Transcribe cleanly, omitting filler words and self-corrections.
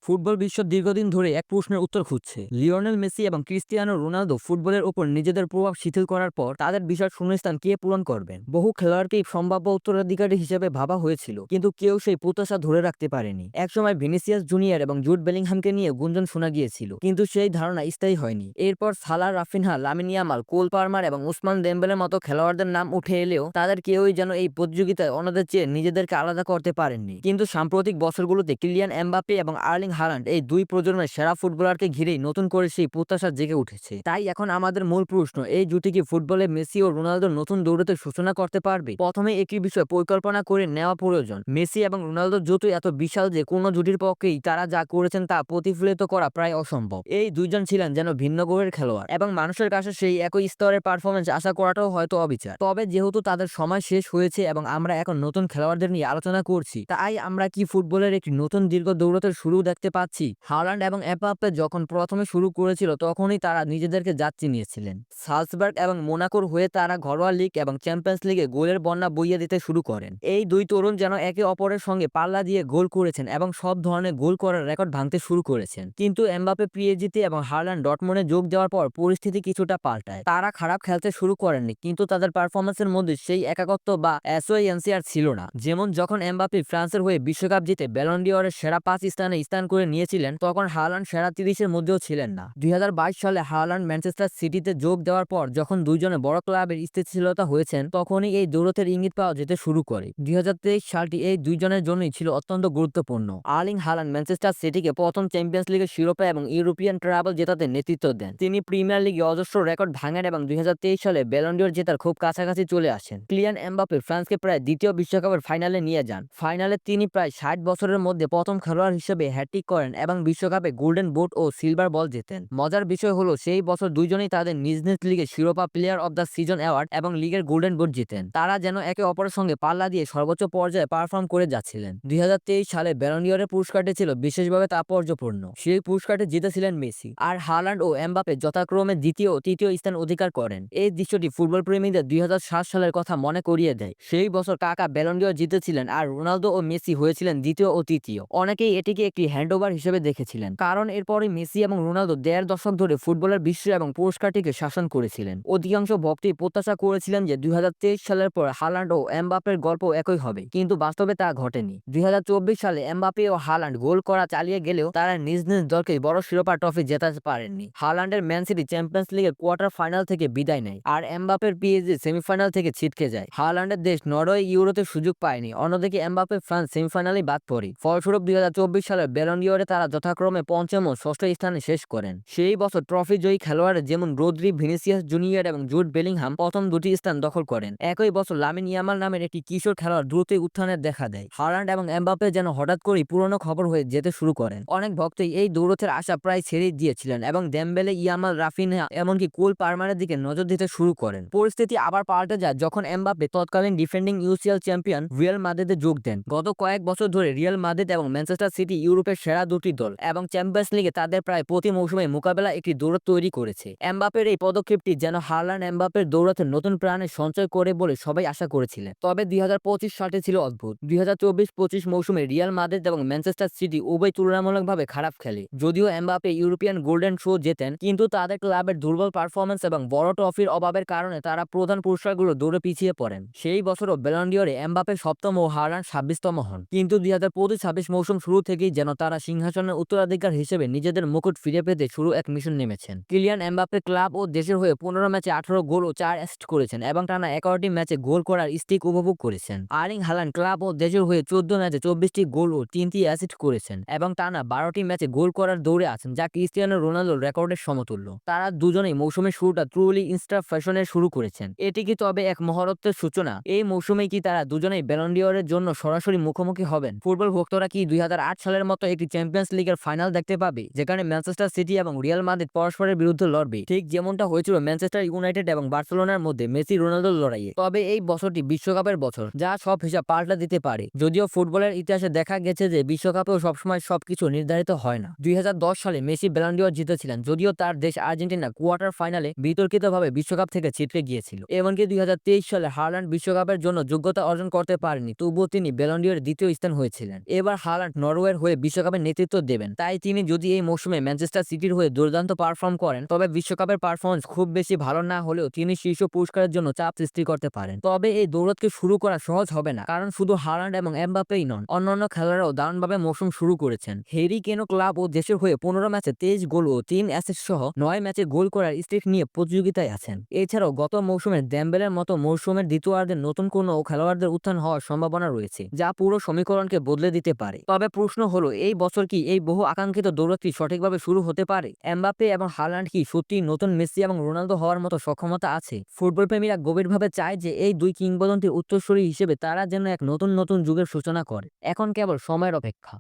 Football বিশ্ব দীর্ঘদিন ধরে এক প্রশ্নের উত্তর খুঁজছে। লিওনেল মেসি এবং ক্রিস্টিয়ানো রোনালদো ফুটবলের উপর নিজেদের প্রভাব শিথিল করার পর তাদের বিশাল শূন্যস্থান কে পূরণ করবেন? বহু খেলোয়াড়কেই সম্ভাব্য উত্তরাধিকারী হিসেবে ভাবা হয়েছিল, কিন্তু কেউ সেই প্রত্যাশা ধরে রাখতে পারেনি। একসময় ভিনিসিয়াস জুনিয়র এবং জুড বেলিংহামকে নিয়ে গুঞ্জন শোনা গিয়েছিল, কিন্তু সেই ধারণা স্থায়ী হয়নি। এরপর Salah, Raphinha, Lamine Yamal, Cole Palmer এবং উসমান দেম্বেলের মতো খেলোয়াড়দের নাম উঠে এলেও তাদের কেউই যেন এই প্রতিযোগিতায় অন্যদের চেয়ে নিজেদেরকে আলাদা করতে পারেননি। কিন্তু সাম্প্রতিক বছরগুলোতে কিলিয়ান এমবাপ্পে এবং আর্লিং হালান্ড এই দুই প্রজন্মের সেরা ফুটবলারকে ঘিরেই নতুন করে সেই প্রত্যাশা জেগে উঠেছে। তাই এখন আমাদের মূল প্রশ্ন, এই জুটি কি ফুটবলে মেসি ও রোনালদোর নতুন দৌড়তে সূচনা করতে পারবে? প্রথমে একই বিষয় পরিকল্পনা করে নেওয়া প্রয়োজন। মেসি এবং রোনালদোর জুটি এত বিশাল যে কোনো জুটির পক্ষেই তারা যা করেছেন তা প্রতিফলিত করা প্রায় অসম্ভব। এই দুইজন ছিলেন যেন ভিন্ন গ্রহের খেলোয়াড়, এবং মানুষের কাছে সেই একই স্তরের পারফরমেন্স আশা করাটাও হয়তো অবিচার। তবে যেহেতু তাদের সময় শেষ হয়েছে এবং আমরা এখন নতুন খেলোয়াড়দের নিয়ে আলোচনা করছি, তাই আমরা কি ফুটবলের একটি নতুন দীর্ঘ দৌড়তের শুরু দেখতে পাচ্ছি? হালান্ড এবং এমবাপ্পে যখন প্রথমে শুরু করেছিল তখনই তারা নিজেদেরকে যাচ্ছি নিয়েছিলেন। সালজবার্গ এবং মোনাকোর হয়ে তারা ঘরোয়া লিগ এবং চ্যাম্পিয়ন্স লিগে গোলের বন্যা বইয়ে দিতে শুরু করেন। এই দুই তরুণ যেন একে অপরের সঙ্গে পাল্লা দিয়ে গোল করেছেন এবং সব ধরনের গোল করার রেকর্ড ভাঙতে শুরু করেছেন। কিন্তু এমবাপ্পে পিএসজিতে এবং হালান্ড ডর্টমুন্ডে যোগ দেওয়ার পর পরিস্থিতি কিছুটা পাল্টায়। তারা খারাপ খেলতে শুরু করেননি, কিন্তু তাদের পারফরমেন্সের মধ্যে সেই একাকত্ব বা অ্যাসোসিয়েন্সি আর ছিল না। যেমন যখন এমবাপ্পে ফ্রান্সের হয়ে বিশ্বকাপ জিতে ব্যালন ডি অরের সেরা 5 স্থানে স্থান করে নিয়েছিলেন, তখন হালান্ড সেরা 30-এর মধ্যেও ছিলেন না। 2022 সালে হালান্ড ম্যানচেস্টার সিটিতে যোগ দেওয়ার পর যখন দুইজনে বড় ক্লাবের স্থিতিশীলতা হয়েছেন, তখনই এই দৌড়তের ইঙ্গিত পাওয়া যেতে শুরু করে। 2023 সালটি এই দুইজনের জন্যই ছিল অত্যন্ত গুরুত্বপূর্ণ। আর্লিং হালান্ড ম্যানচেস্টার সিটিকে প্রথম চ্যাম্পিয়ন্স লিগের শিরোপা এবং ইউরোপিয়ান ট্রাভেল জেতাতে নেতৃত্ব দেন। তিনি প্রিমিয়ার লিগে অজস্র রেকর্ড ভাঙেন এবং 2023 সালে ব্যালন ডি অর জেতার খুব কাছাকাছি চলে আসেন। কিলিয়ান এমবাপ্পে ফ্রান্সকে প্রায় দ্বিতীয় বিশ্বকাপের ফাইনালে নিয়ে যান। ফাইনালে তিনি প্রায় 60 বছরের মধ্যে প্রথম খেলোয়াড় হিসেবে হ্যাট্রিক করেন এবং বিশ্বকাপে গোল্ডেন বুট ও সিলভার বল জেতেন। মজার বিষয় হলো সেই বছর দুইজনেই তাদের নিজ নিজ লিগে শিরোপা, player of the season award এবং লিগের গোল্ডেন বুট জিতেন। তারা যেন একে অপরের সঙ্গে পাল্লা দিয়ে সর্বোচ্চ পর্যায়ে পারফর্ম করে যাচ্ছিলেন। 2023 সালে ব্যালন ডি অরের পুরস্কারটি ছিল বিশেষভাবে তাৎপর্যপূর্ণ। সেই পুরস্কারটি জিতেছিলেন মেসি, আর হালান্ড ও এমবাপ্পে যথাক্রমে দ্বিতীয় ও তৃতীয় স্থান অধিকার করেন। এই দৃশ্যটি ফুটবল প্রেমীদের 2007 সালের কথা মনে করিয়ে দেয়। সেই বছর কাকা ব্যালন ডি অর জিতেছিলেন আর রোনালদো ও মেসি হয়েছিলেন দ্বিতীয় ও তৃতীয়। অনেকেই এটিকে একটি হ্যান্ডওভার হিসেবে দেখেছিলেন, কারণ এরপরই মেসি এবং রোনালদো 1.5 দশক ধরে ফুটবলের বিশ্ব এবং পুরস্কারটিকে শাসন করেছিলেন। অধিকাংশ ভক্তই প্রত্যাশা করেছিলেন যে 2023 সালের পর হালান্ড ও এমবাপ্পের গল্প একই হবে, কিন্তু বাস্তবে তা ঘটেনি। 2024 সালে এমবাপ্পে ও হালান্ড গোল করা চালিয়ে গেলেও তারা নিজ নিজ দলকে বড় শিরোপা ট্রফি জেতাতে পারেননি। হালান্ডের ম্যান সিটি চ্যাম্পিয়ন্স লিগের কোয়ার্টার ফাইনাল থেকে বিদায় নেয়, আর এমবাপ্পের পিএসজি সেমিফাইনাল থেকে ছিটকে যায়। হালান্ডের দেশ নরওয়ে ইউরোতে সুযোগ পায়নি, অন্যদিকে এমবাপ্পে ফ্রান্স সেমিফাইনালেই বাদ পড়ে। ফলস্বরূপ 2024 সালের ব্যালন ডি অরে তারা যথাক্রমে পঞ্চম ও ষষ্ঠ স্থানে শেষ করেন। সেই বছর ট্রফি জয়ী খেলোয়াড় যেমন রোদ্রি, ভিনিসিয়াস জুনিয়র এবং জুড বেলিংহাম প্রথম দুটি স্থান দখল করেন। একই বছর লামিন ইয়ামাল নামের একটি কিশোর খেলোয়াড় দ্রুতই উত্থানের দেখা দেয়। হালান্ড এবং এমবাপ্পে যেন হঠাৎ করেই পুরনো খবর হয়ে যেতে শুরু করেন। অনেক ভক্তই এই দৌড়ের আশা প্রায় ছেড়ে দিয়েছিলেন এবং দেম্বেলে, ইয়ামাল, রাফিনহা এমনকি কোল পালমারের দিকে নজর দিতে শুরু করেন। পরিস্থিতি আবার পাল্টে যায় যখন এমবাপ্পে তৎকালীন ডিফেন্ডিং ইউসিএল চ্যাম্পিয়ন রিয়াল মাদ্রিদে যোগ দেন। গত কয়েক বছর ধরে রিয়াল মাদ্রিদ এবং ম্যানচেস্টার সিটি ইউরোপের সেরা দুটি দল এবং চ্যাম্পিয়ন্স লিগে তাদের প্রায় প্রতি মৌসুমে মোকাবেলা একটি দৌড় তৈরি করেছে। এমবাপ্পের এই পদক্ষেপটি যেন হালান্ড এমবাপ্পের দৌড়াতে নতুন প্রাণে সঞ্চয় করে বলে সবাই আশা করেছিলেন। তবে 2025 সালটি ছিল অদ্ভুত। 2024-25 মৌসুমে রিয়াল মাদ্রিদ এবং ম্যানচেস্টার সিটি উভয় তুলনামূলকভাবে খারাপ খেলে। যদিও এমবাপ্পে ইউরোপিয়ান গোল্ডেন শো জেতেন, কিন্তু তাদের ক্লাবের দুর্বল পারফরমেন্স এবং বড় ট্রফির অভাবের কারণে তারা প্রধান পুরস্কারগুলো দৌড়ে পিছিয়ে পড়েন। সেই বছরও ব্যালন ডি অরে এমবাপ্পে সপ্তম ও হালান্ড 26তম হন। কিন্তু 2025-26 মৌসুম শুরু থেকেই যেন তারা সিংহাসনের উত্তরাধিকার হিসেবে নিজেদের মুকুট ফিরে পেতে শুরু এক মিশন নেমেছেন। কিলিয়ান এমবাপ্পে ক্লাব ও দেশের হয়ে 15 ম্যাচে 18 গোল ও 4 অ্যাসিস্ট করেছেন এবং টানা 11টি ম্যাচে গোল করার স্ট্রিক উপভোগ করেছেন। আর্লিং হালান্ড ক্লাব ও দেশের হয়ে 14 ম্যাচে 24টি গোল ও 3টি অ্যাসিস্ট করেছেন এবং টানা 12টি ম্যাচে গোল করার দৌড়ে আছেন, যা ক্রিস্টিয়ানো রোনালদোর রেকর্ডের সমতুল্য। তারা দুজনেই মৌসুমের শুরুটা ট্রুলি ইনস্টা ফ্যাশনে শুরু করেছেন। এটি কি তবে এক মহরত্বের সূচনা? এই মৌসুমে কি তারা দুজনেই ব্যালন ডি অরের জন্য সরাসরি মুখোমুখি হবেন? ফুটবল ভক্তরা কি 2008 সালের মতো একটি চ্যাম্পিয়ন্স লিগের ফাইনাল দেখতে পাবে, যেখানে ম্যানচেস্টার সিটি এবং রিয়াল মাদ্রিদ পরস্পরের বিরুদ্ধে লড়বে, ঠিক যেমনটা হয়েছিল ম্যানচেস্টার ইউনাইটেড এবং বার্সেলোনার মধ্যে মেসি রোনালদোর লড়াইয়ে? তবে এই বছরটি বিশ্বকাপের বছর, যা সব হিসাব পাল্টে দিতে পারে। যদিও ফুটবলের ইতিহাসে দেখা গেছে যে বিশ্বকাপেও সবসময় সবকিছু নির্ধারিত হয় না। 2010 সালে মেসি ব্যালন ডি অর জিতেছিলেন, যদিও তার দেশ আর্জেন্টিনা কোয়ার্টার ফাইনালে বিতর্কিতভাবে বিশ্বকাপ থেকে ছিটকে গিয়েছিল। এমনকি 2023 সালে হালান্ড বিশ্বকাপের জন্য যোগ্যতা অর্জন করতে পারেনি, তবুও তিনি ব্যালন ডি অরের দ্বিতীয় স্থান হয়েছিলেন। এবার হালান্ড নরওয়ের হয়ে বিশ্বকাপে সঠিকভাবে নেতৃত্ব দেবেন। তাই তিনি যদি এই মৌসুমে ম্যানচেস্টার সিটির হয়ে দুর্দান্ত পারফর্ম করেন, তবে বিশ্বকাপের পারফরম্যান্স খুব বেশি ভালো না হলেও তিনি শীর্ষ পুরস্কারের জন্য চাপ সৃষ্টি করতে পারেন। তবে এই দৌড়কে শুরু করা সহজ হবে না, কারণ শুধু হালান্ড এবং এমবাপ্পেই নন, অন্যান্য খেলোয়াড়রাও দারুণভাবে মৌসুম শুরু করেছেন। হ্যারি কেনও ক্লাব ও দেশের হয়ে 15 ম্যাচে 23 গোল ও 3 অ্যাসিস্ট সহ 9 ম্যাচে গোল করার স্ট্রিক নিয়ে প্রতিযোগিতায় আছেন। এছাড়াও গত মৌসুমে ডেম্বেলের মতো মৌসুমের দ্বিতীয়ার্ধে নতুন কোনো খেলোয়াড়দের উত্থান হওয়ার সম্ভাবনা রয়েছে, যা পুরো সমীকরণকে বদলে দিতে পারে। তবে প্রশ্ন হলো, এই বছর কি এই বহু আকাঙ্ক্ষিত দৌড়টি সঠিকভাবে শুরু হতে পারে? এমবাপ্পে এবং হালান্ড কি সত্যিই নতুন মেসি এবং রোনালদো হওয়ার মতো সক্ষমতা আছে? ফুটবল প্রেমীরা গভীরভাবে চায় যে এই দুই কিংবদন্তির উত্তরসূরি হিসেবে তারা যেন এক নতুন যুগের সূচনা করে। এখন কেবল সময়ের অপেক্ষা।